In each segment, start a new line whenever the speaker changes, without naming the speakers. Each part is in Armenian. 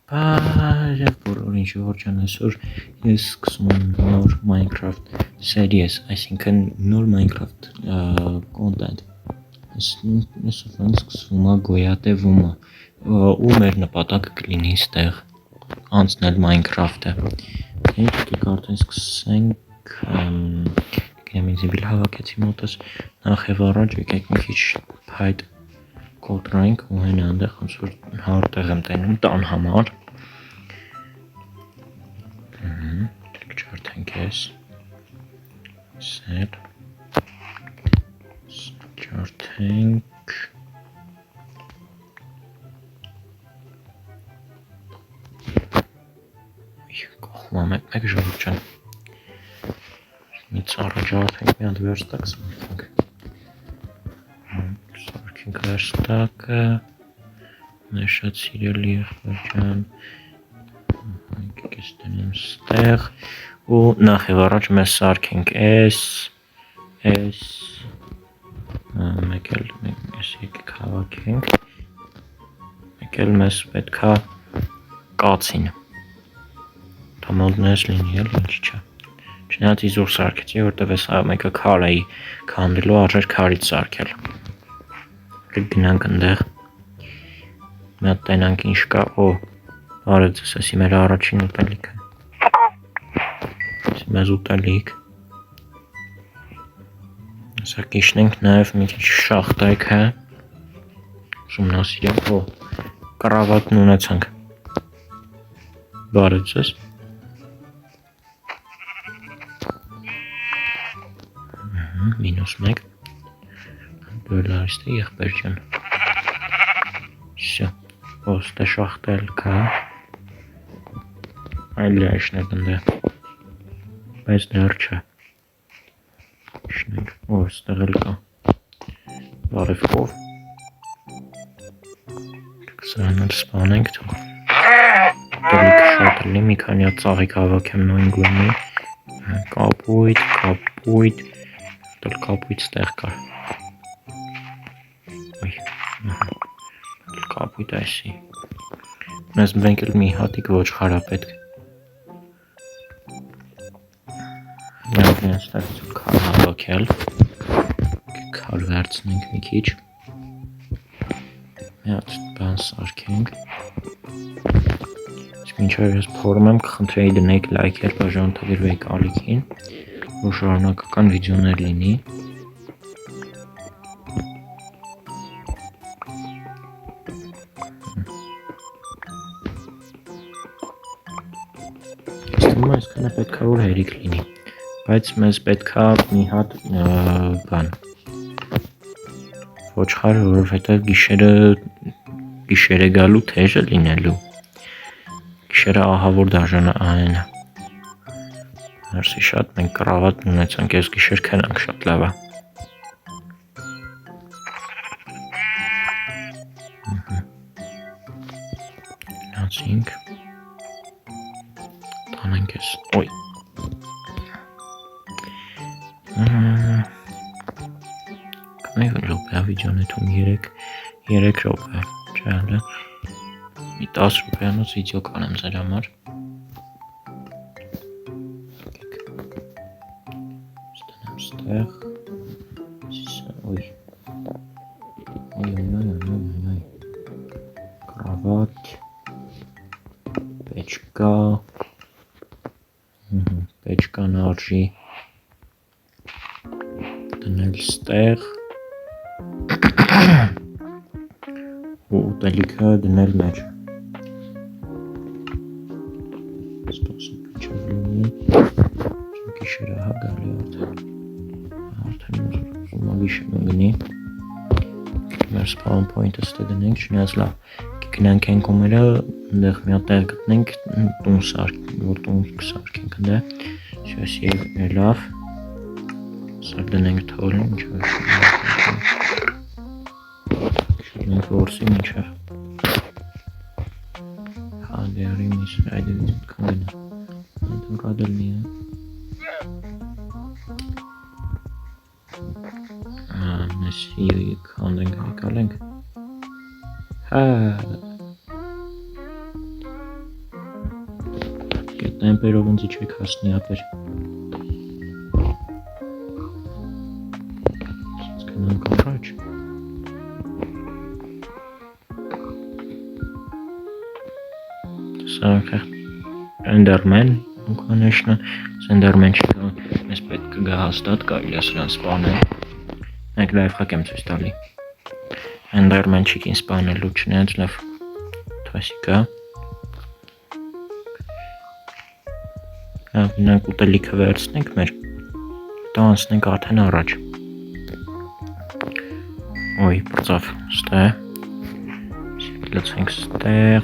Բարև բոլորին, ժողովրդյան, այսօր ես սկսում եմ նոր Minecraft series, այսինքն նոր Minecraft content։ Այսօր սկսվում է գոյատևումը, ու մեր նպատակը կլինի ստեղ անցնել Minecraft-ը։ Եկեք արդեն սկսենք, ինձ հավաքեցի մոտս, նախ եւ առաջ եկեք մի քիչ փայտ կոտրենք ու հենա այնտեղ ոնց որ 100 տեղ եմ տենում տան համար։ Չարթենք ես։ Սեր։ Չարթենք։ Կողմա մեկ ժողովրդյան։ Մի ծառը ջարդենք, մի հատ վերստակ սարքենք։ Սարքենք վերստակը։ Մեր շատ սիրելի եղբայրջան։ Եկեք ես տնեմ ստեղ ու նախ եւ առաջ մեզ սարքենք էս մեկ էլ եկեք հավաքենք, մեկ էլ մեզ պետքա կացին, թամոդնես լինի էլ ինչի չէ, չնայած իզուր սարքեցի, որտեվ ես մեկը քար էի քանդելու, արժեր քարից սարքել, գնանք ընդեղ, մի հատ տենանք ինչ կա, բարև ձեզ, էսի մեր առաջին ուտելիքը, էսի մեզ ուտելիք, Սա կիշնենք նաև մի քիչ շախտայք է, ուսումնասիրենք, կռավատն ունեցանք, բարև ձեզ, -1, դու լարիստ է եղբերջան, Всё, ոստե շախտել կա, այլ լայշնեք ընդե, բայց դեռ չէ, ստեղ էլ կա, բարևկով, սրան էլ սպանենք թող, ուտելիքը շատ լինի, մի քանի հատ ծաղիկ հավաքեմ նույն գույնի, կապույտ, դել կապույտ ստեղ կար, կապույտ այսի, մեզ մենք էլ մի հատիկ ոչխար պետք, Միավորին ստեղից ու քար հավաքել, քար վերցնենք մի քիչ, մի հատ բան սարքենք, իսկ մինչև ես փորում եմ կխնդրեի դնենք լայքեր, բաժանորդագրվեիք ալիքին, որ շարունակական վիդեոներ լինի, այսքանը պետքա որ հերիք լինի, բայց մեզ պետքա մի հատ բան, ոչխար, որովհետև գիշերը գալու թեժը լինելու, գիշերը ահավոր դաժան այն, ներսի շատ մենք կռավատ ունեցանք, ես գիշեր քնանք շատ լավ է, նացինք, տանենք ես, ոյ, Կանայք ռոպեա վիդեոն էթում 3 ռոպե, չէ հալը, մի 10 ռոպեանոց վիդեո կանեմ ձեր համար, ստենեմ ստեղ, կրավատ, պեչկան արժի, դնել ստեղ, ու ուտելիքը դնել մեջ, սպասում պիչև լինի, գիշերը հա գալի արդեն ուզում գիշերը գնի, մեր spawn point-ը ստե դնենք, չնայած լավ, գնանք են կոմերը, ընդեղ մի հատ տեղ գտնենք, տուն կսարքենք ընդեղ, ես լավ, սար դնենք թորին, շրնենք որսի մինչև, հադերի միսր, այդը վիզիտ կան գնա, այդը ռադելնի է, մեզ հանդենք հեկալ ենք, հա, տեմպերով ինձ չեք հասնի ապեր։ Գնանք առաջ։ Սրանք Enderman, ну конечно, Enderman-ը մեզ պետք կգա հաստատ, կարելի է սրան սպանել։ Մեկ լայֆհակ եմ ցույց տալի։ Enderman-ին սպանելու չնայած լավ թվասի կա։ Գնանք ուտելիքը վերցնենք մեր, հետո անցնենք արդեն առաջ։ Ոյ, բրծավ, ստեղ։ Լցենք ստեղ։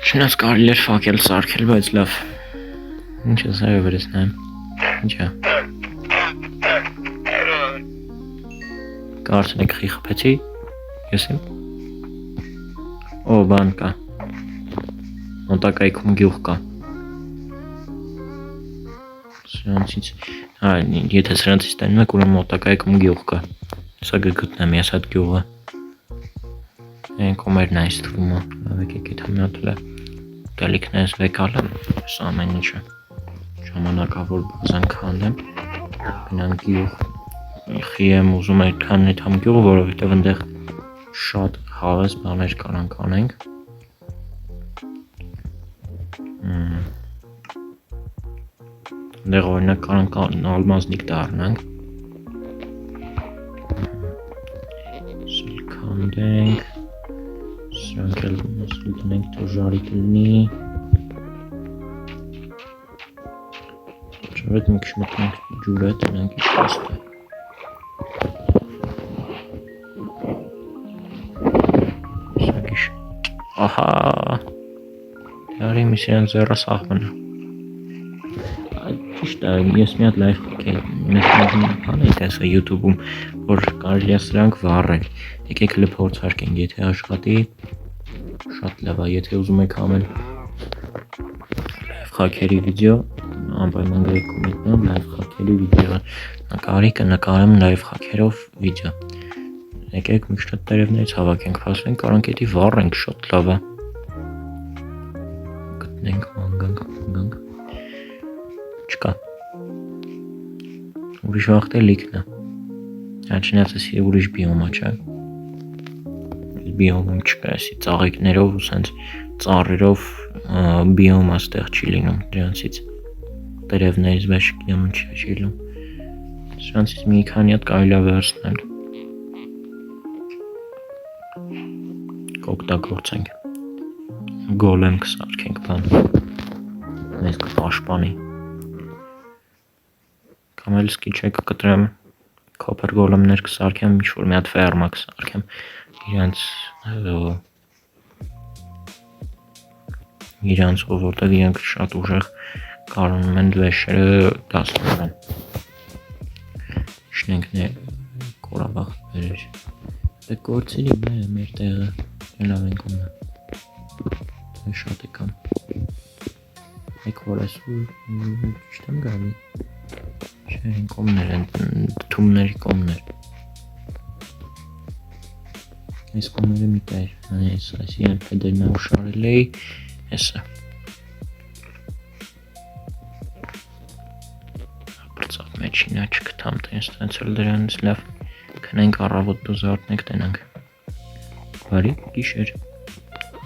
Չնայած կարելի էր ֆակել սարքել, բայց լավ։ Ինչ է սա վերցնեմ։ Ինչ է։ Կարծեք խի խփեցի։ Ես եմ։ Օ, բան կա։ Մոտակայքում գյուղ կա։ Սրանցից, եթե սրանցից տանում եք, ուրեմն մոտակայքում գյուղ կա։ Սա կգտնեմ ես այդ գյուղը։ Այն կոմերն այս թվում է, լավ եկեք այդ համյատել է։ Ուտելիքն ես վեկալեմ, այս ամեն ինչը ժամանակավոր բազան քանդեմ, գնանք գյուղ, խի եմ ուզում այդ քանն այդ համ գյուղ, որովհետև այնտեղ շատ հավես բաներ կարանք անենք։ Այնտեղ օրինակ կարանք ալմազնիկ դառնանք։ Սիլ քանդենք, սրանք էլ դնենք դժարի կլինի։ Չորդ մի քիչ մտնենք ջուրը, տնենք իշխաստ է։ Սագիշ, ահա, դարի մի սիրան ձեռը սաղմնը։ Ճիշտ է, ես մի հատ լայվ մեզ բան էի տեսա YouTube-ում, որ կարելի է սրանք վառել։ Եկեք հələ փորձարկենք, եթե աշխատի, շատ լավ է, եթե ուզում եք անել լայվ խաքերի վիդեո, անպայման գրեք կոմենտներում լայվ խաքերի վիդեո նկարի կնկարեմ լայվ խաքերով վիդեո։ Եկեք մի շուտ տերևներից հավաքենք, հասնենք, կարանք էդի վառենք, շատ լավ է։ Գտնենք, մանգանք։ Չկա։ Ուրիշ վաղտ է լիքն է։ Չնայած էսի ուրիշ բիոմա չէ։ Բիոմում չկա, էսի ծաղիկներով ու սենց ծառերով բիոմ աստեղ չի լինում դրանցից։ Տերևներից վեշ գնում չի լինում։ Սրանցից մի քանի հատ կարելի է վերցնել։ Կօգտագործենք։ Գոլեմ կսարքենք բան։ Մեզ կպաշտպանի։ Կամ էլ սկիչ է կկտրեմ կոպեր գոլեմներ կսարքեմ, ինչ-որ մի հատ ֆերմա կսարքեմ իրանց որտեղ իրանք շատ ուժեղ կարողանում են վեշերը դասնորեն։ Շնենք կորավաղ վերեր։ Դե կործիլի մեր տեղը լավ ենք ունը։ Շատ եկամ։ Եկ որ այսուր չտեմ գալի։ Չեն կոմներ են, թումների կոմներ։ Այս կոմները մի տայր, այս են պեդերն ուշարել էի, եսը։ Պրծավ մեջին աչ կտամ տենց տենցել դրանից լավ, կնենք առավոտ դու զարդնենք տենանք։ Բարի գիշեր,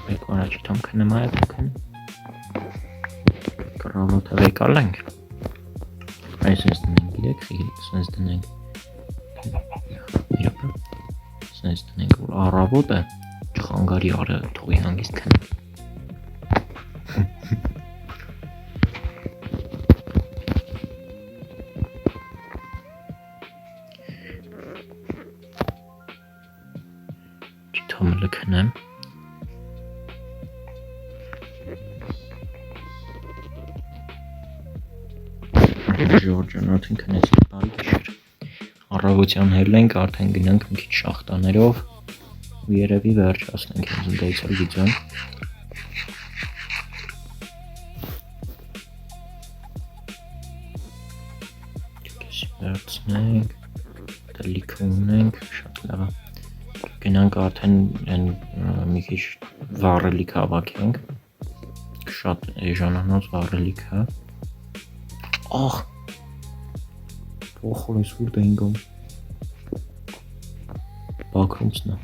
մեկ առաջի թամ կնեմ այլ կն։ Առավոտ վեկալ ենք։ Այս ես դնենք, գիրեք, սենց դնենք։ Իրապը, սենց դնենք, որ առավոտ է, չխանգարի արը թողի հանգիստ կնեմ։ Չիթամը կնեմ։ Ժորջանոթին կնեցինք բարի գիշեր։ Առավոտյան հելենք, արդեն գնանք մի քիչ շախտաներով ու երևի վերջացնենք ինձ ընդայցել վիդեոն։ Կեսի վերցնենք, տելիքը ունենք, շատ լավ է։ Գնանք արդեն մի քիչ վառելիք հավաքենք, Շատ էժանանոց առելիք է։ Ախ։ Փոխորը սուրտ է ինգում։ Բակրունցն է։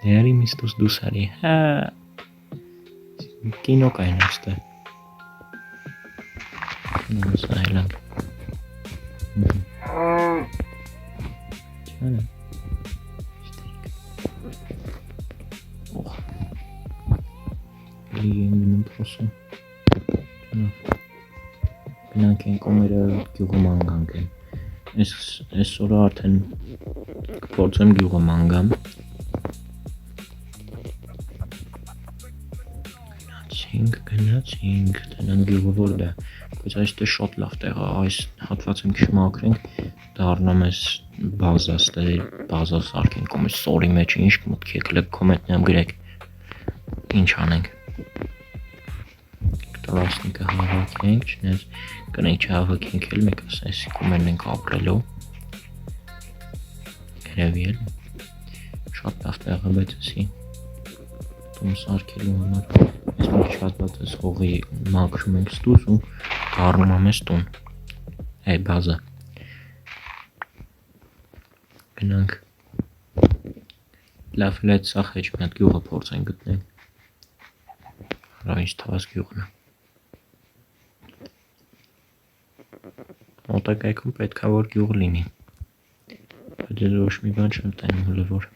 Դերի միստուս դուսարի, հա։ Կինո կային ոստը։ Նոս այլան։ Չանը։ Օխ։ Լի են գնում պրոսում։ Գնանք են կոմերը գյուղում անգանք են։ Ես օրը արդեն կպործեմ գյուղում անգամ։ Գնացինք, տնան գյուղը որդ է, բայց այստե շատ լավ տեղ է, այս հատված եմ քիչ մաքրենք, դառնամ ես բազա սարքենք, կոմ ես սորի մեջ ինչ մտք եկլեք, կոմենտներում գրեք, ինչ անենք։ Տորասնիկը հավաքենք, չնես կնենք չհավաքենք էլ, մեկ ասեսի կոմերն ենք ապրելով, երևի էլ, շատ լավ տեղ է, բայց ասի, տում սարքելու համար, ես մոտ չատված ես հողի մաքրում ենք ստուս ու դառնում եմ ես տուն, այ բազա, գնանք, լավ էլ այդ սախ էջ մի հատ գյուղը փորձ են գտնենք, հրա ինչ թվաս գյուղն է, մոտակայքում պետք է որ գյուղ լինի, բայց ես ոչ մի բան չեմ տենում հլը որ,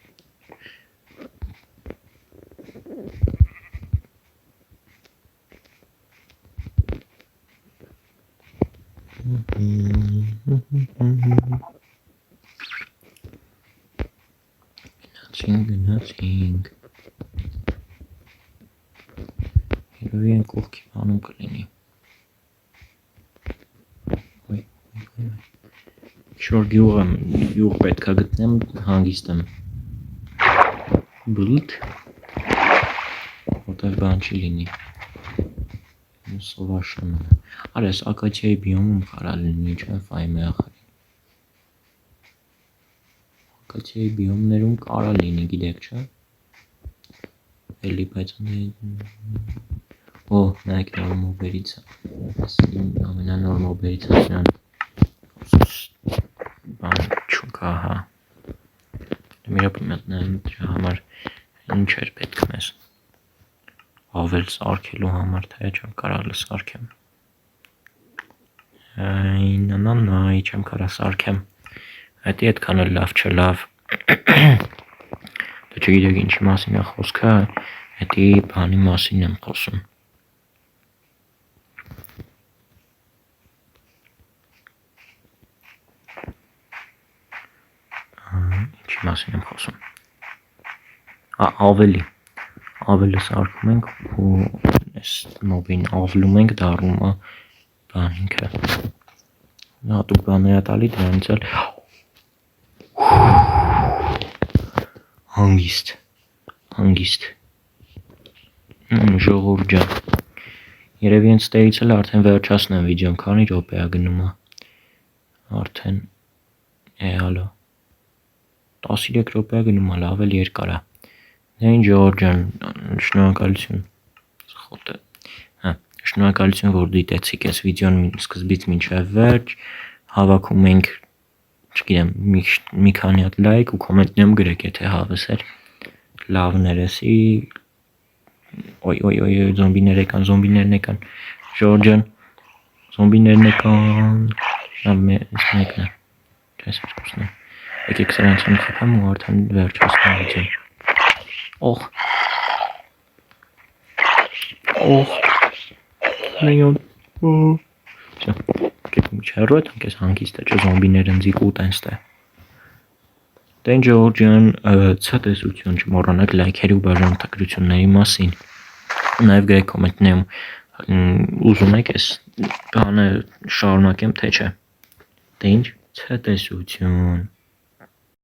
Գնացինք Երևի են կողքի բանում կլինի Շոր գյուղ պետք է գտնեմ հանգիստ եմ բլդ որտեղ բան չի լինի սովաշանը արես ակացիայի բիոմում կարա լինի չեմ ֆայմ է ախարի ակացիայի բիոմներում կարա լինի գիտեք չէ էլի բայց օ նայք նոր մոբերից ամենանոր մոբերից ասյան բան չուկա հա միրապ մտնեմ դրա համար ինչ էր պետք մեզ ավել սարքելու համար թե չեմ կարա սարքեմ նայ չեմ կարա սարքեմ հետի այդքան էլ լավ չէ լավ դե չգիտեք ինչի մասին է խոսքը հետի բանի մասին եմ խոսում ինչի մասին եմ խոսում ավելը սարքում ենք ու այս նովին ավլում ենք դառնում է բան ինքը հատուկ բան է տալի դրանից էլ հանգիստ ժողովուրդ ջան երևի հենց ստերից էլ արդեն վերջացնեմ վիդեոն քանի րոպե է գնում է արդեն հալո 13 րոպե է գնում է լավ էլ երկար է դե ինչ ժողովուրդ ջան շնորհակալություն խոտը շնորհակալություն որ դիտեցիք այս վիդեոն սկզբից մինչև վերջ հավաքում ենք չգիտեմ մի քանի հատ լայք ու կոմենտներում գրեք եթե հավես էր լավներ էսի օյ զոմբիներն եկան ժողովուրդ ջան զոմբիներն եկան մեկն է չես սկսնեմ եկեք սրանցում խփեմ ու արդեն վերջացնեմ վիդեոն Նայոն չհեռու եմ կես հանգիստ է չէ զոմբիներ ընձիկ ուտեն ստե Դեն ժողովուրդ ջան ցտեսություն չմոռանաք լայքերի ու բաժանորդագրությունների մասին նաև գրեք կոմենտներում ուզում եք այս բանը շարունակեմ թե չէ դե ինչ ցտեսություն